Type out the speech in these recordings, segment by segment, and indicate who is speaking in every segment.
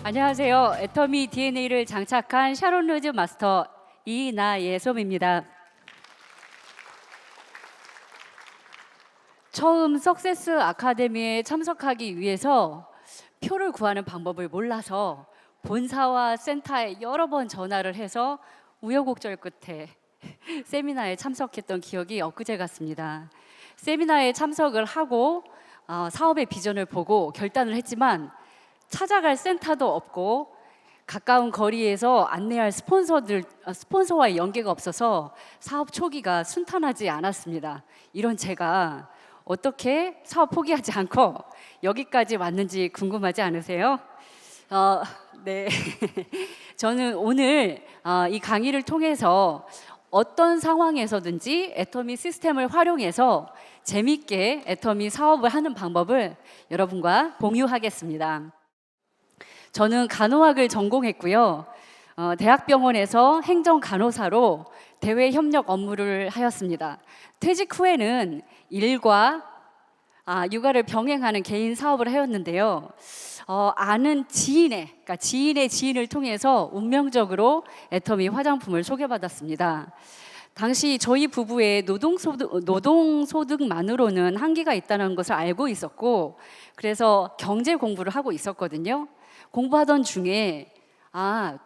Speaker 1: 안녕하세요. 애터미 DNA를 장착한 샤론 루즈 마스터 이나예솜입니다. 처음 석세스 아카데미에 참석하기 위해서 표를 구하는 방법을 몰라서 본사와 센터에 여러 번 전화를 해서 우여곡절 끝에 세미나에 참석했던 기억이 엊그제 같습니다. 세미나에 참석을 하고 사업의 비전을 보고 결단을 했지만 찾아갈 센터도 없고 가까운 거리에서 안내할 스폰서와의 연계가 없어서 사업 초기가 순탄하지 않았습니다. 이런 제가 어떻게 사업 포기하지 않고 여기까지 왔는지 궁금하지 않으세요? 네. 저는 오늘 이 강의를 통해서 어떤 상황에서든지 애터미 시스템을 활용해서 재밌게 애터미 사업을 하는 방법을 여러분과 공유하겠습니다. 저는 간호학을 전공했고요. 대학병원에서 행정간호사로 대외 협력 업무를 하였습니다. 퇴직 후에는 일과 육아를 병행하는 개인 사업을 하였는데요. 아는 그러니까 지인의 지인을 통해서 운명적으로 애터미 화장품을 소개받았습니다. 당시 저희 부부의 노동소득만으로는 한계가 있다는 것을 알고 있었고, 그래서 경제 공부를 하고 있었거든요. 공부하던 중에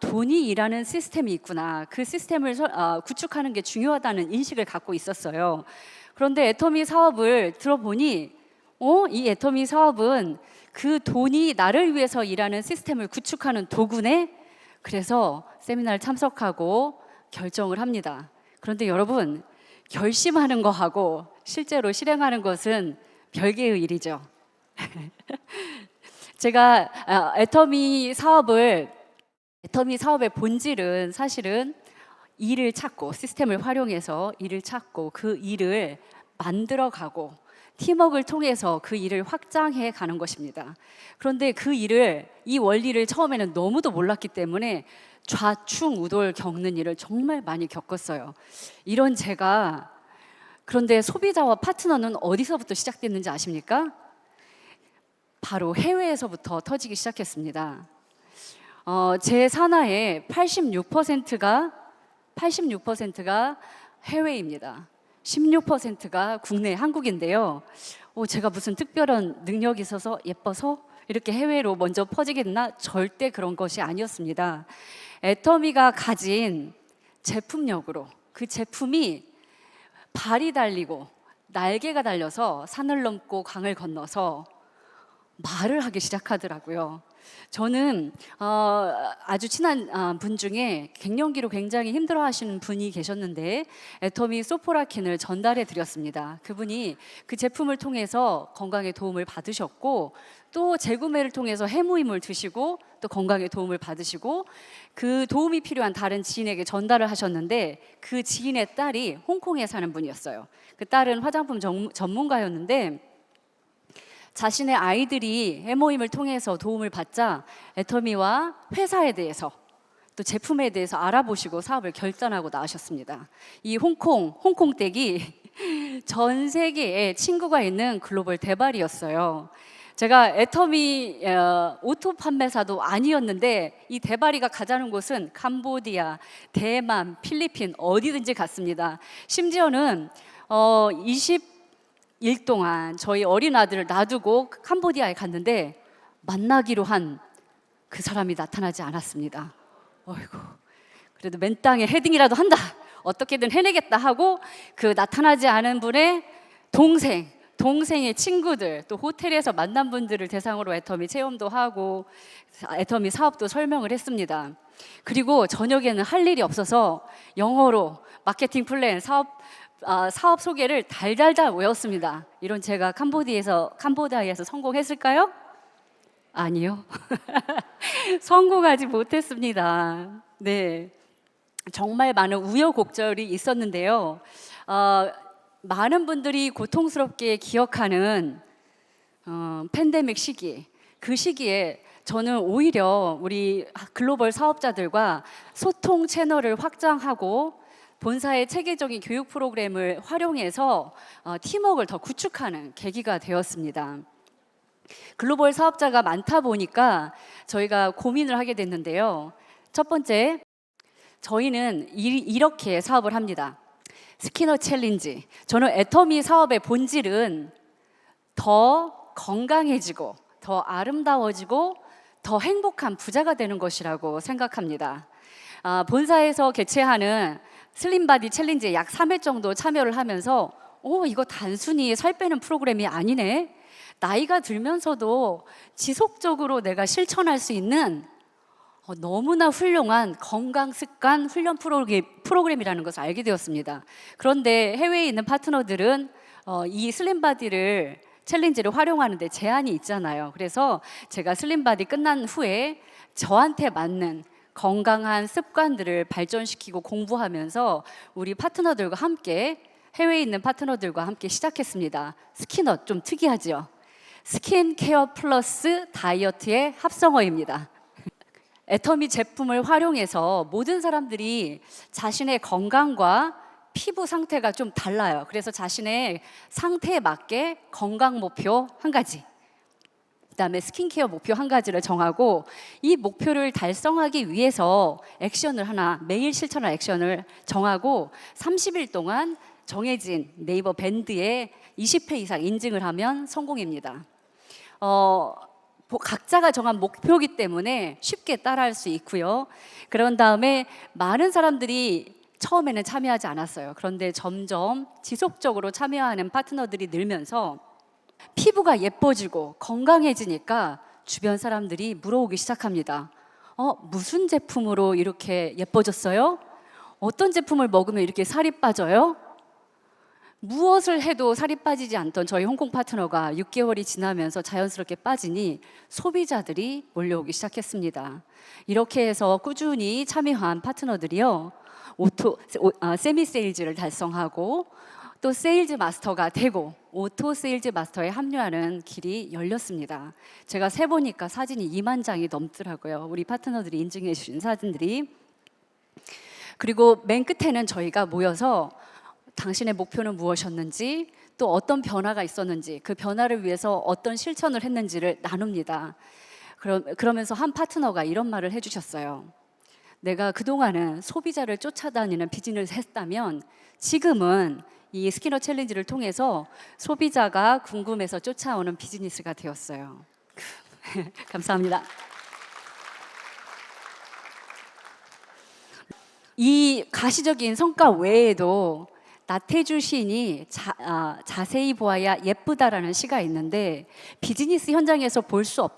Speaker 1: 돈이 일하는 시스템이 있구나, 그 시스템을 구축하는 게 중요하다는 인식을 갖고 있었어요. 그런데 애터미 사업을 들어보니 이 애터미 사업은 그 돈이 나를 위해서 일하는 시스템을 구축하는 도구네. 그래서 세미나를 참석하고 결정을 합니다. 그런데 여러분, 결심하는 거하고 실제로 실행하는 것은 별개의 일이죠. 제가 애터미 사업의 본질은 사실은 일을 찾고, 시스템을 활용해서 일을 찾고 그 일을 만들어가고 팀워크를 통해서 그 일을 확장해 가는 것입니다. 그런데 이 원리를 처음에는 너무도 몰랐기 때문에 좌충우돌 겪는 일을 정말 많이 겪었어요. 이런 제가, 그런데 소비자와 파트너는 어디서부터 시작됐는지 아십니까? 바로 해외에서부터 터지기 시작했습니다. 제 산하의 86%가 해외입니다. 16%가 국내 한국인데요. 제가 무슨 특별한 능력이 있어서 예뻐서 이렇게 해외로 먼저 퍼지겠나? 절대 그런 것이 아니었습니다. 애터미가 가진 제품력으로, 그 제품이 발이 달리고 날개가 달려서 산을 넘고 강을 건너서 말을 하기 시작하더라고요. 저는 아주 친한 분 중에 갱년기로 굉장히 힘들어하시는 분이 계셨는데 애터미 소포라킨을 전달해 드렸습니다. 그분이 그 제품을 통해서 건강에 도움을 받으셨고, 또 재구매를 통해서 해무임을 드시고 또 건강에 도움을 받으시고, 그 도움이 필요한 다른 지인에게 전달을 하셨는데, 그 지인의 딸이 홍콩에 사는 분이었어요. 그 딸은 화장품 전문가였는데 자신의 아이들이 해모임을 통해서 도움을 받자 애터미와 회사에 대해서 또 제품에 대해서 알아보시고 사업을 결단하고 나오셨습니다. 이 홍콩 댁이 전 세계에 친구가 있는 글로벌 대발이었어요. 제가 애터미 오토 판매사도 아니었는데 이 대발이가 가자는 곳은 캄보디아, 대만, 필리핀 어디든지 갔습니다. 심지어는 20일 동안 저희 어린 아들을 놔두고 캄보디아에 갔는데 만나기로 한 그 사람이 나타나지 않았습니다. 어이구, 그래도 맨 땅에 헤딩이라도 한다, 어떻게든 해내겠다 하고 그 나타나지 않은 분의 동생의 친구들, 또 호텔에서 만난 분들을 대상으로 애터미 체험도 하고 애터미 사업도 설명을 했습니다. 그리고 저녁에는 할 일이 없어서 영어로 마케팅 플랜, 사업 소개를 달달달 외웠습니다. 이런 제가 캄보디아에서 성공했을까요? 아니요. 성공하지 못했습니다. 네, 정말 많은 우여곡절이 있었는데요. 많은 분들이 고통스럽게 기억하는 팬데믹 시기, 그 시기에 저는 오히려 우리 글로벌 사업자들과 소통 채널을 확장하고 본사의 체계적인 교육 프로그램을 활용해서 팀워크를 더 구축하는 계기가 되었습니다. 글로벌 사업자가 많다 보니까 저희가 고민을 하게 됐는데요. 첫 번째, 저희는 이렇게 사업을 합니다. 스키너 챌린지. 저는 애터미 사업의 본질은 더 건강해지고 더 아름다워지고 더 행복한 부자가 되는 것이라고 생각합니다. 본사에서 개최하는 슬림바디 챌린지에 약 3회 정도 참여를 하면서 이거 단순히 살 빼는 프로그램이 아니네. 나이가 들면서도 지속적으로 내가 실천할 수 있는 너무나 훌륭한 건강 습관 훈련 프로그램이라는 것을 알게 되었습니다. 그런데 해외에 있는 파트너들은 이 슬림바디를 챌린지를 활용하는데 제한이 있잖아요. 그래서 제가 슬림바디 끝난 후에 저한테 맞는 건강한 습관들을 발전시키고 공부하면서 우리 파트너들과 함께 해외에 있는 파트너들과 함께 시작했습니다. 스킨넛 좀 특이하죠? 스킨케어 플러스 다이어트의 합성어입니다. 애터미 제품을 활용해서 모든 사람들이 자신의 건강과 피부 상태가 좀 달라요. 그래서 자신의 상태에 맞게 건강 목표 한 가지, 그다음에 스킨케어 목표 한 가지를 정하고 이 목표를 달성하기 위해서 액션을 하나, 매일 실천할 액션을 정하고 30일 동안 정해진 네이버 밴드에 20회 이상 인증을 하면 성공입니다. 각자가 정한 목표이기 때문에 쉽게 따라할 수 있고요. 그런 다음에 많은 사람들이 처음에는 참여하지 않았어요. 그런데 점점 지속적으로 참여하는 파트너들이 늘면서 피부가 예뻐지고 건강해지니까 주변 사람들이 물어오기 시작합니다. 무슨 제품으로 이렇게 예뻐졌어요? 어떤 제품을 먹으면 이렇게 살이 빠져요? 무엇을 해도 살이 빠지지 않던 저희 홍콩 파트너가 6개월이 지나면서 자연스럽게 빠지니 소비자들이 몰려오기 시작했습니다. 이렇게 해서 꾸준히 참여한 파트너들이요, 세미 세일즈를 달성하고 또 세일즈 마스터가 되고 오토 세일즈 마스터에 합류하는 길이 열렸습니다. 제가 세보니까 사진이 2만 장이 넘더라고요. 우리 파트너들이 인증해 주신 사진들이. 그리고 맨 끝에는 저희가 모여서 당신의 목표는 무엇이었는지, 또 어떤 변화가 있었는지, 그 변화를 위해서 어떤 실천을 했는지를 나눕니다. 그러면서 한 파트너가 이런 말을 해주셨어요. 내가 그동안은 소비자를 쫓아다니는 비즈니스를 했다면 지금은 이 스키너 챌린지를 통해서 소비자가 궁금해서 쫓아오는 비즈니스가 되었어요. 감사합니다. 이 가시적인 성과 외에도 나태주 시인이 자세히 보아야 예쁘다라는 시가 있는데, 비즈니스 현장에서 볼 수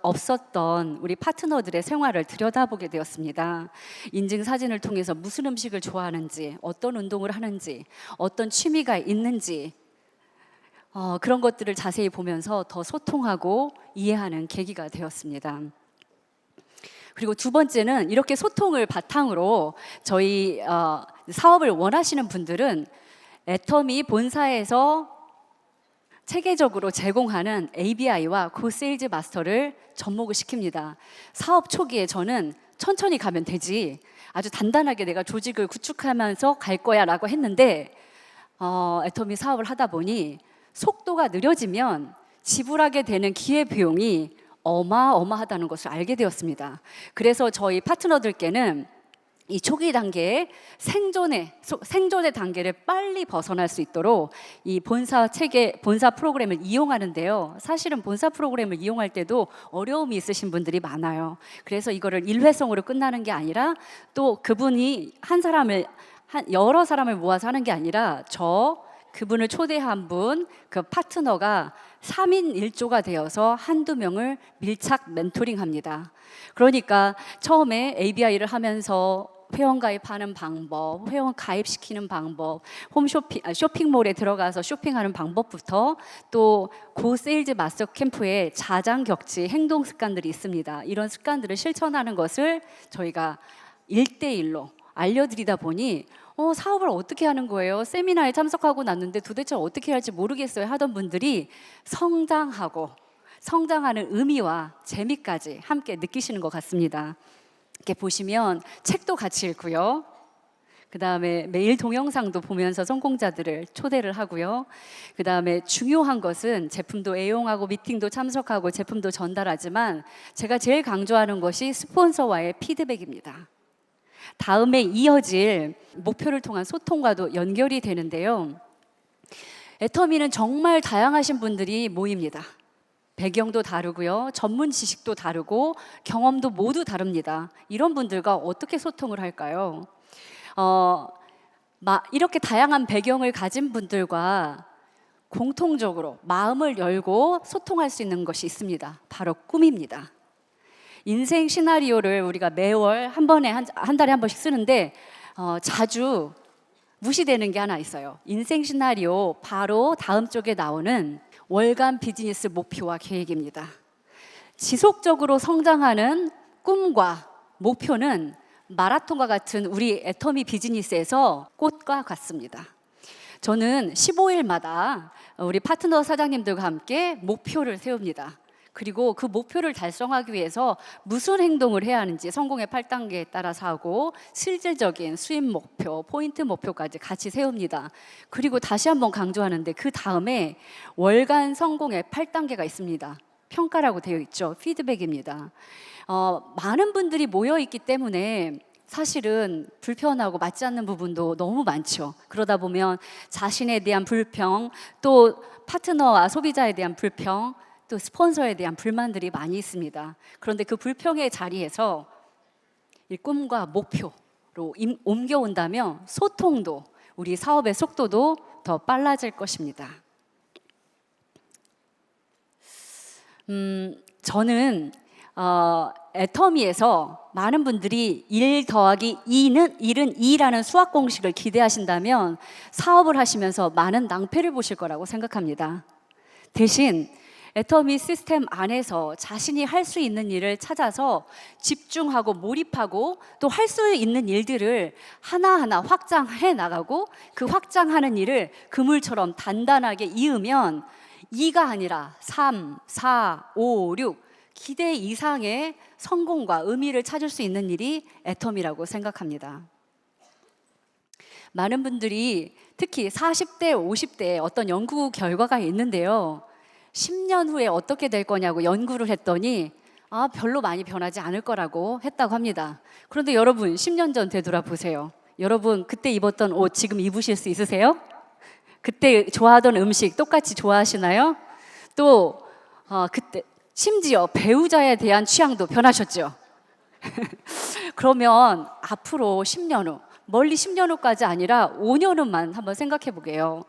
Speaker 1: 없었던 우리 파트너들의 생활을 들여다보게 되었습니다. 인증 사진을 통해서 무슨 음식을 좋아하는지, 어떤 운동을 하는지, 어떤 취미가 있는지, 그런 것들을 자세히 보면서 더 소통하고 이해하는 계기가 되었습니다. 그리고 두 번째는 이렇게 소통을 바탕으로 저희 사업을 원하시는 분들은 애터미 본사에서 체계적으로 제공하는 ABI와 고세일즈 마스터를 접목을 시킵니다. 사업 초기에 저는 천천히 가면 되지, 아주 단단하게 내가 조직을 구축하면서 갈 거야 라고 했는데, 애터미 사업을 하다 보니 속도가 느려지면 지불하게 되는 기회비용이 어마어마하다는 것을 알게 되었습니다. 그래서 저희 파트너들께는 이 초기 단계에 생존의 단계를 빨리 벗어날 수 있도록 이 본사 프로그램을 이용하는데요. 사실은 본사 프로그램을 이용할 때도 어려움이 있으신 분들이 많아요. 그래서 이거를 일회성으로 끝나는 게 아니라, 또 그분이 여러 사람을 모아서 하는 게 아니라 그분을 초대한 그 파트너가 3인 1조가 되어서 한두 명을 밀착 멘토링합니다. 그러니까 처음에 ABI를 하면서 회원 가입하는 방법, 회원 가입시키는 방법, 쇼핑몰에 들어가서 쇼핑하는 방법부터, 또 고세일즈 마스터 캠프에 자장격지 행동 습관들이 있습니다. 이런 습관들을 실천하는 것을 저희가 1대1로 알려드리다 보니 사업을 어떻게 하는 거예요? 세미나에 참석하고 났는데 도대체 어떻게 할지 모르겠어요 하던 분들이 성장하는 의미와 재미까지 함께 느끼시는 것 같습니다. 이렇게 보시면 책도 같이 읽고요. 그다음에 매일 동영상도 보면서 성공자들을 초대를 하고요. 그다음에 중요한 것은 제품도 애용하고 미팅도 참석하고 제품도 전달하지만 제가 제일 강조하는 것이 스폰서와의 피드백입니다. 다음에 이어질 목표를 통한 소통과도 연결이 되는데요. 애터미는 정말 다양하신 분들이 모입니다. 배경도 다르고요. 전문 지식도 다르고 경험도 모두 다릅니다. 이런 분들과 어떻게 소통을 할까요? 이렇게 다양한 배경을 가진 분들과 공통적으로 마음을 열고 소통할 수 있는 것이 있습니다. 바로 꿈입니다. 인생 시나리오를 우리가 매월 한 달에 한 번씩 쓰는데 자주 무시되는 게 하나 있어요. 인생 시나리오 바로 다음 쪽에 나오는 월간 비즈니스 목표와 계획입니다. 지속적으로 성장하는 꿈과 목표는 마라톤과 같은 우리 애터미 비즈니스에서 꽃과 같습니다. 저는 15일마다 우리 파트너 사장님들과 함께 목표를 세웁니다. 그리고 그 목표를 달성하기 위해서 무슨 행동을 해야 하는지 성공의 8단계에 따라서 하고 실질적인 수입 목표, 포인트 목표까지 같이 세웁니다. 그리고 다시 한번 강조하는데 그 다음에 월간 성공의 8단계가 있습니다. 평가라고 되어 있죠. 피드백입니다. 많은 분들이 모여 있기 때문에 사실은 불편하고 맞지 않는 부분도 너무 많죠. 그러다 보면 자신에 대한 불평, 또 파트너와 소비자에 대한 불평, 또 스폰서에 대한 불만들이 많이 있습니다. 그런데 그 불평의 자리에서 이 꿈과 목표로 옮겨온다면 소통도, 우리 사업의 속도도 더 빨라질 것입니다. 저는 애터미에서 많은 분들이 1 더하기 2는 1은 2라는 수학 공식을 기대하신다면 사업을 하시면서 많은 낭패를 보실 거라고 생각합니다. 대신 애터미 시스템 안에서 자신이 할 수 있는 일을 찾아서 집중하고 몰입하고 또 할 수 있는 일들을 하나하나 확장해 나가고 그 확장하는 일을 그물처럼 단단하게 이으면 2가 아니라 3, 4, 5, 6 기대 이상의 성공과 의미를 찾을 수 있는 일이 애터미라고 생각합니다. 많은 분들이 특히 40대, 50대에 어떤 연구 결과가 있는데요. 10년 후에 어떻게 될 거냐고 연구를 했더니 별로 많이 변하지 않을 거라고 했다고 합니다. 그런데 여러분 10년 전 되돌아보세요. 여러분 그때 입었던 옷 지금 입으실 수 있으세요? 그때 좋아하던 음식 똑같이 좋아하시나요? 또 그때 심지어 배우자에 대한 취향도 변하셨죠? 그러면 앞으로 10년 후, 멀리 10년 후까지 아니라 5년 후만 한번 생각해 보게요.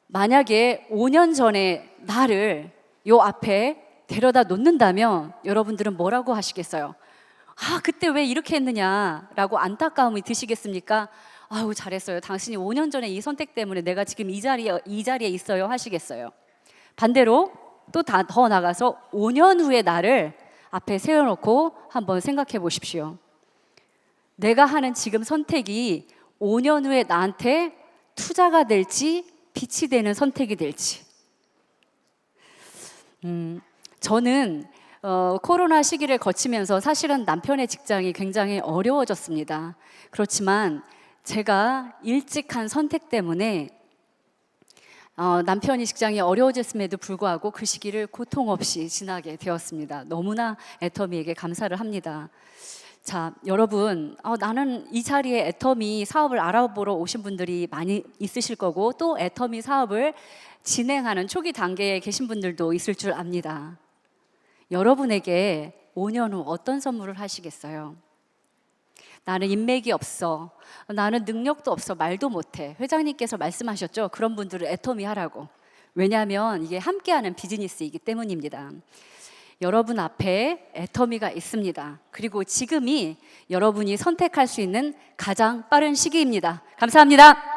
Speaker 1: 만약에 5년 전에 나를 요 앞에 데려다 놓는다면 여러분들은 뭐라고 하시겠어요? 그때 왜 이렇게 했느냐라고 안타까움이 드시겠습니까? 아우 잘했어요. 당신이 5년 전에 이 선택 때문에 내가 지금 이 자리에 있어요 하시겠어요? 반대로 또 더 나가서 5년 후에 나를 앞에 세워놓고 한번 생각해 보십시오. 내가 하는 지금 선택이 5년 후에 나한테 투자가 될지 빛이 되는 선택이 될지. 저는 코로나 시기를 거치면서 사실은 남편의 직장이 굉장히 어려워졌습니다. 그렇지만 제가 일찍 한 선택 때문에 남편이 직장이 어려워졌음에도 불구하고 그 시기를 고통 없이 지나게 되었습니다. 너무나 애터미에게 감사를 합니다. 자, 여러분, 나는 이 자리에 애터미 사업을 알아보러 오신 분들이 많이 있으실 거고 또 애터미 사업을 진행하는 초기 단계에 계신 분들도 있을 줄 압니다. 여러분에게 5년 후 어떤 선물을 하시겠어요? 나는 인맥이 없어, 나는 능력도 없어, 말도 못해. 회장님께서 말씀하셨죠? 그런 분들은 애터미 하라고. 왜냐하면 이게 함께하는 비즈니스이기 때문입니다. 여러분 앞에 애터미가 있습니다. 그리고 지금이 여러분이 선택할 수 있는 가장 빠른 시기입니다. 감사합니다.